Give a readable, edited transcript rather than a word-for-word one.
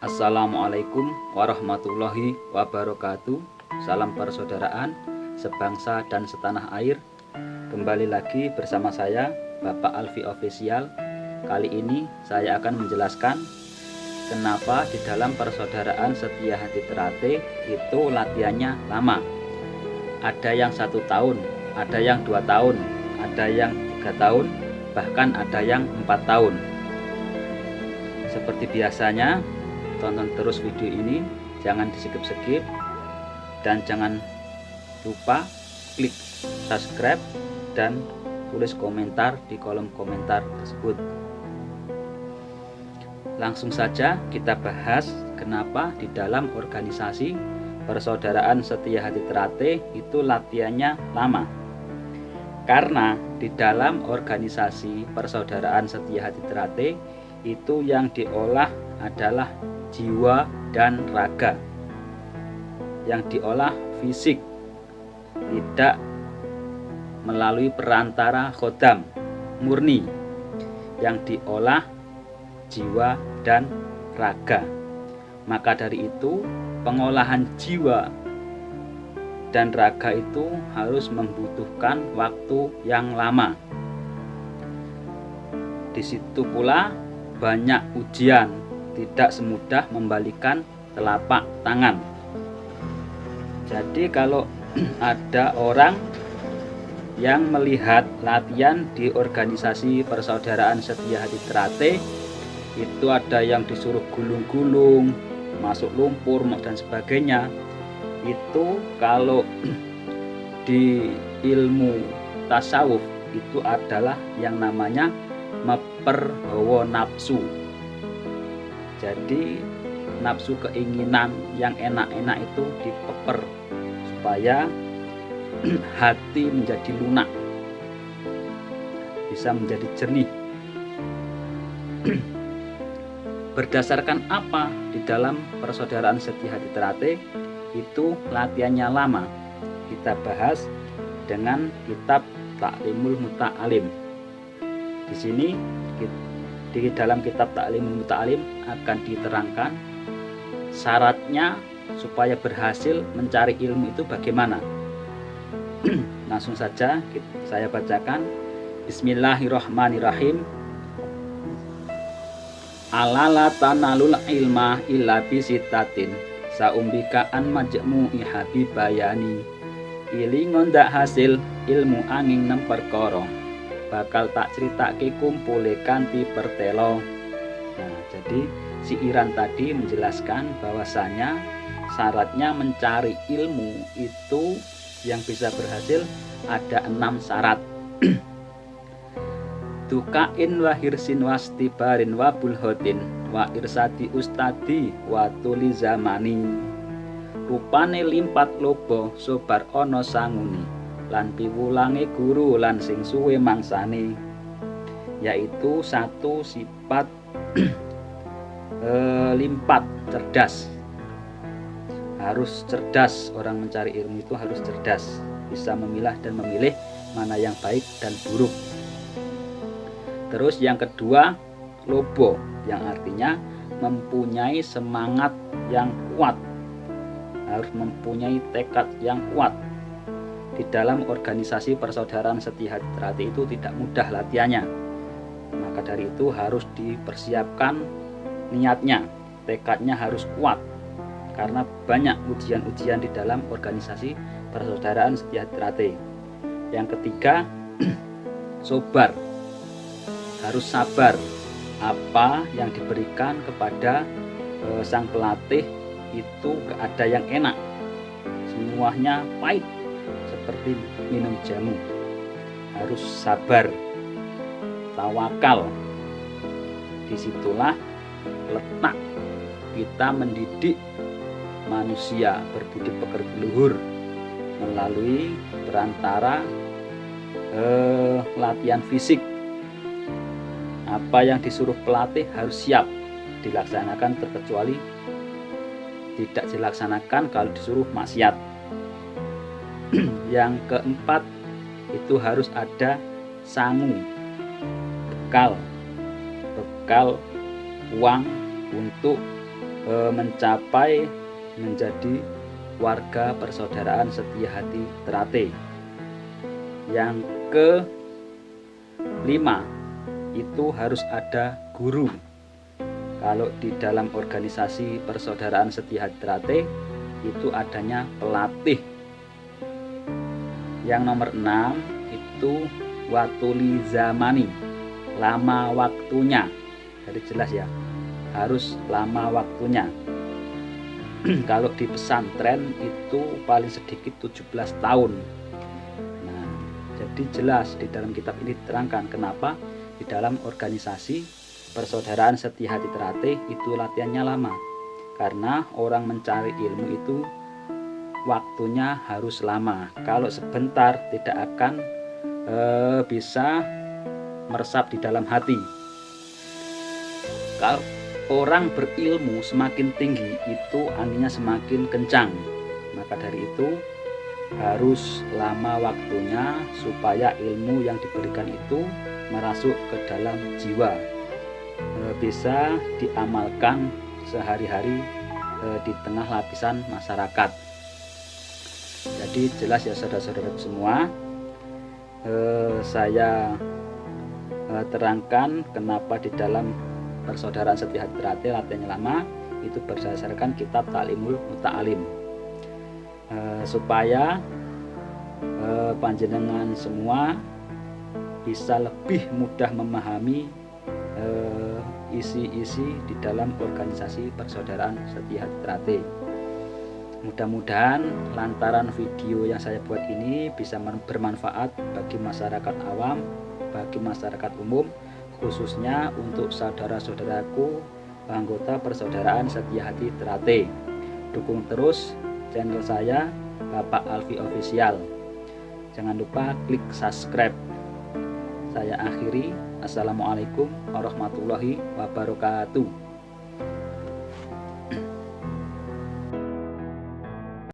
Assalamualaikum warahmatullahi wabarakatuh. Salam persaudaraan sebangsa dan setanah air. Kembali lagi bersama saya Bapak Alfi Official. Kali ini saya akan menjelaskan kenapa di dalam persaudaraan Setia Hati Terate itu latihannya lama. Ada yang 1 tahun, ada yang 2 tahun, ada yang 3 tahun, bahkan ada yang 4 tahun. Seperti biasanya, tonton terus video ini, jangan di-skip-skip, dan jangan lupa klik subscribe dan tulis komentar di kolom komentar tersebut. Langsung saja kita bahas kenapa di dalam organisasi Persaudaraan Setia Hati Terate itu latihannya lama. Karena di dalam organisasi Persaudaraan Setia Hati Terate itu yang diolah adalah jiwa dan raga. Yang diolah fisik, tidak melalui perantara khodam murni. Yang diolah jiwa dan raga. Maka dari itu pengolahan jiwa dan raga itu harus membutuhkan waktu yang lama. Di situ pula banyak ujian, tidak semudah membalikan telapak tangan. Jadi kalau ada orang yang melihat latihan di organisasi Persaudaraan Setia Hati Terate, itu ada yang disuruh gulung-gulung, masuk lumpur dan sebagainya. Itu kalau di ilmu tasawuf itu adalah yang namanya memperhawa nafsu. Jadi nafsu keinginan yang enak-enak itu dipeper supaya hati menjadi lunak, bisa menjadi jernih. Berdasarkan apa di dalam Persaudaraan Setia Hati Terate itu latihannya lama? Kita bahas dengan kitab Ta'limul Muta'alim. Di sini di dalam kitab Ta'limul Muta'alim akan diterangkan syaratnya supaya berhasil mencari ilmu itu bagaimana. Langsung saja saya bacakan. Bismillahirrahmanirrahim. Alala tanalul ilma illa bisitatin saumbika an majmu'i habibayani. Ilingon dak hasil ilmu angin 6 perkara bakal tak ceritake kumpule kanthi pertelo. Nah, jadi si Iran tadi menjelaskan bahwasanya syaratnya mencari ilmu itu yang bisa berhasil ada 6 syarat. Dukain wa hirsin wastibarin wa bulhotin wa irsadi ustadi wa tuli zamani. Rupane limpat lobo sobar ono sanguni lan piwulange guru lan sing suwe mangsane. Yaitu 1 sifat limpat, cerdas. Harus cerdas, orang mencari ilmu itu harus cerdas, bisa memilah dan memilih mana yang baik dan buruk. Terus yang kedua, lobo, yang artinya mempunyai semangat yang kuat, harus mempunyai tekad yang kuat. Di dalam organisasi Persaudaraan Setia Hati Terate itu tidak mudah latihannya. Maka dari itu harus dipersiapkan niatnya, tekadnya harus kuat. Karena banyak ujian-ujian di dalam organisasi Persaudaraan Setia Hati Terate. Yang ketiga, sobar. Harus sabar. Apa yang diberikan kepada sang pelatih itu gak ada yang enak. Semuanya pahit, seperti minum jamu. Harus sabar, tawakal. Disitulah letak kita mendidik manusia berbudi pekerti luhur melalui perantara latihan fisik. Apa yang disuruh pelatih harus siap dilaksanakan, terkecuali tidak dilaksanakan kalau disuruh maksiat. Yang keempat itu harus ada sangu, bekal uang untuk mencapai menjadi warga persaudaraan setia hati Trate. Yang kelima, itu harus ada guru. Kalau di dalam organisasi persaudaraan setia hati Trate itu adanya pelatih. Yang nomor 6 itu watuli zamani, lama waktunya. Jadi jelas ya, harus lama waktunya. Kalau di pesantren itu paling sedikit 17 tahun. Nah, jadi jelas di dalam kitab ini diterangkan kenapa di dalam organisasi persaudaraan setia hati Trate itu latihannya lama. Karena orang mencari ilmu itu waktunya harus lama. Kalau sebentar tidak akan bisa meresap di dalam hati. Kalau orang berilmu semakin tinggi itu anginnya semakin kencang. Maka dari itu harus lama waktunya supaya ilmu yang diberikan itu merasuk ke dalam jiwa, bisa diamalkan sehari-hari di tengah lapisan masyarakat. Jadi jelas ya saudara-saudara semua, saya terangkan kenapa di dalam persaudaraan setia hati Trate latihannya lama itu berdasarkan kitab Ta'limul Muta'alim, supaya panjenengan semua bisa lebih mudah memahami isi-isi di dalam organisasi persaudaraan setia hati Trate. Mudah-mudahan lantaran video yang saya buat ini bisa bermanfaat bagi masyarakat awam, bagi masyarakat umum, khususnya untuk saudara-saudaraku anggota persaudaraan setia hati Trate. Dukung terus channel saya Bapak Alfi Official. Jangan lupa klik subscribe. Saya akhiri. Assalamualaikum warahmatullahi wabarakatuh.